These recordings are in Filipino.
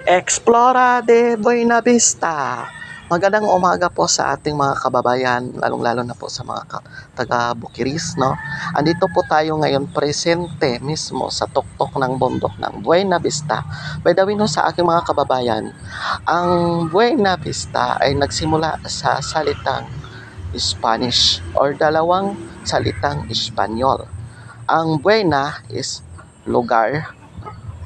Explora de Buena Vista. Magandang umaga po sa ating mga kababayan, lalong-lalo na po sa mga taga Bukiris, no? Andito po tayo ngayon presente mismo sa tuktok ng bundok ng Buena Vista. By the way, no, sa aking mga kababayan, ang Buena Vista ay nagsimula sa salitang Spanish or dalawang salitang Espanyol. Ang Buena is lugar,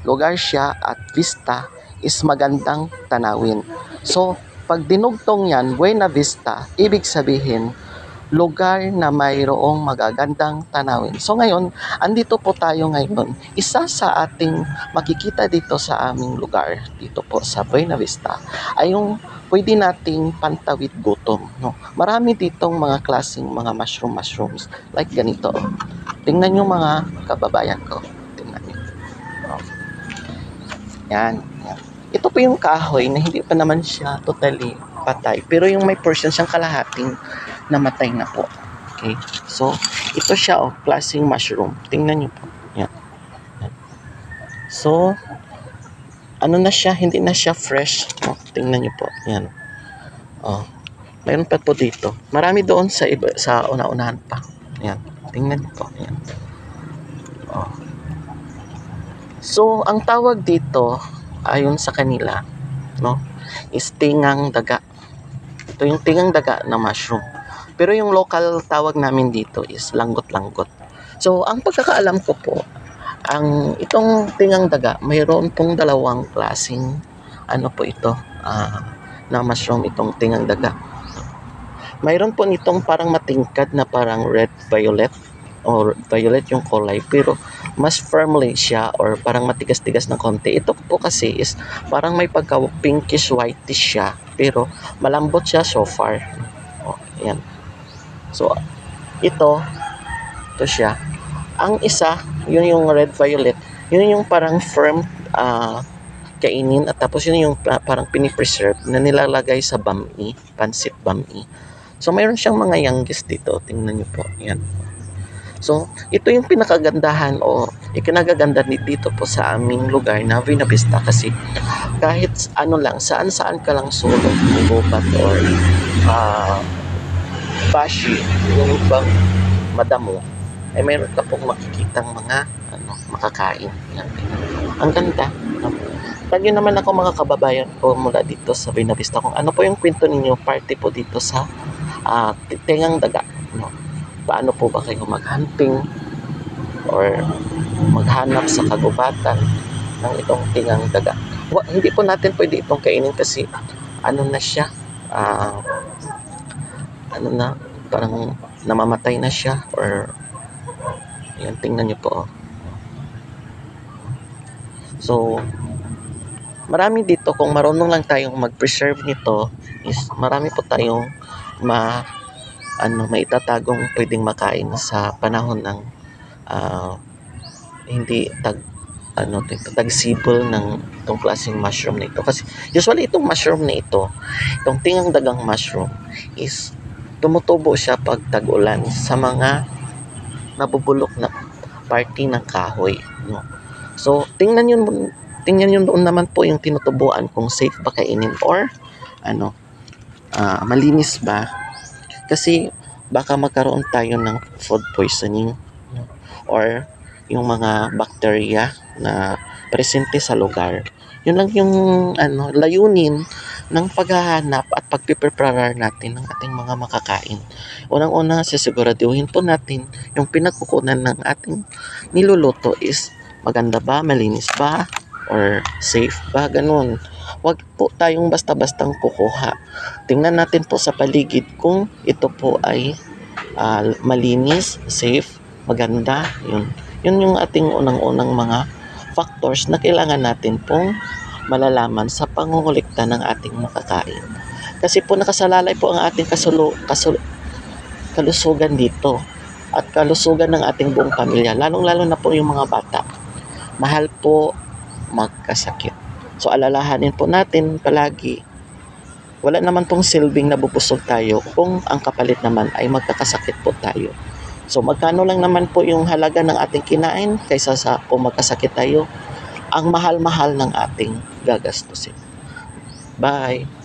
lugar siya, at vista is magandang tanawin. So, pag dinugtong yan, Buena Vista, ibig sabihin, lugar na mayroong magagandang tanawin. So ngayon, andito po tayo ngayon. Isa sa ating makikita dito sa aming lugar, dito po sa Buena Vista, ay yung pwede nating pantawid gutom. No? Marami ditong mga klaseng mga mushrooms. Like ganito. Tingnan nyo mga kababayan ko. Tingnan nyo. Oh. Yan. Ito po yung kahoy na hindi pa naman siya totally patay. Pero yung may portion siyang kalahating namatay na po. Okay? So, ito siya, klaseng mushroom. Tingnan niyo po. Yan. So, ano na siya? Hindi na siya fresh. Oh, tingnan niyo po. Yan. Oh. Mayroon pa po dito. Marami doon sa iba, sa una-unahan pa. Yan. Tingnan niyo po. Yan. Oh. So, ang tawag dito, ayon sa kanila, no, is tingang daga. Ito yung tingang daga na mushroom. Pero yung local tawag namin dito is langgot-langgot. So, ang pagkakaalam ko po, itong tingang daga, mayroon pong dalawang klaseng po ito, na mushroom, itong tingang daga. Mayroon po nitong parang matingkad na parang red-violet or violet yung kulay, pero mas firmly siya or parang matigas-tigas ng konti. Ito po kasi is parang may pagka pinkish whitish siya, pero malambot siya so far. Oh, yan. So, ito siya. Ang isa, yun yung red violet, yun yung parang firm kainin, at tapos yun yung parang pinipreserve na nilalagay sa bami, pansit bami. So, mayroon siyang mga yanggis dito. Tingnan niyo po. Yan. So, ito yung pinakagandahan o ikinagaganda dito po sa aming lugar na Buena Vista, kasi kahit lang, saan-saan ka lang sulok, gubat or bashi, yung bang madamo, ay mayroon ka pong makikitang mga makakain. Yan. Ang ganda. Tagyo naman ako mga kababayan ko mula dito sa Buena Vista kung ano po yung kwento ninyo, party po dito sa tingang daga. No? Paano po ba kayo maghunting or maghanap sa kagubatan ng itong tingang daga? Hindi po natin pwede itong kainin kasi na siya, parang namamatay na siya, or yan, tingnan niyo po. So, marami dito, kung marunong lang tayong mag-preserve nito, is marami po tayong maitatagong pwedeng makain sa panahon ng hindi tagsibol ng itong klaseng mushroom na ito. Kasi usually itong mushroom na ito, itong tingang dagang mushroom, is tumutubo siya pag tag-ulan sa mga nabubulok na party ng kahoy. No? So, tingnan yun doon naman po yung tinutubuan kung safe ba kainin or malinis ba. Kasi baka magkaroon tayo ng food poisoning or yung mga bacteria na presente sa lugar. Yun lang yung layunin ng paghahanap at pagpiprepare natin ng ating mga makakain. Unang-una, sisiguraduhin po natin yung pinagkukunan ng ating niluluto is maganda ba, malinis ba, or safe ba, ganun. Huwag po tayong basta-bastang kukuha. Tingnan natin po sa paligid kung ito po ay malinis, safe, maganda. Yun yung ating unang-unang mga factors na kailangan natin pong malalaman sa pangungulikta ng ating makakain. Kasi po nakasalalay po ang ating kalusugan dito at kalusugan ng ating buong pamilya, lalong-lalo na po yung mga bata. Mahal po magkasakit. So, alalahanin po natin palagi, wala naman pong silbing nabubusog tayo kung ang kapalit naman ay magkakasakit po tayo. So, magkano lang naman po yung halaga ng ating kinain kaysa sa kung magkasakit tayo. ang mahal-mahal ng ating gagastusin. Bye!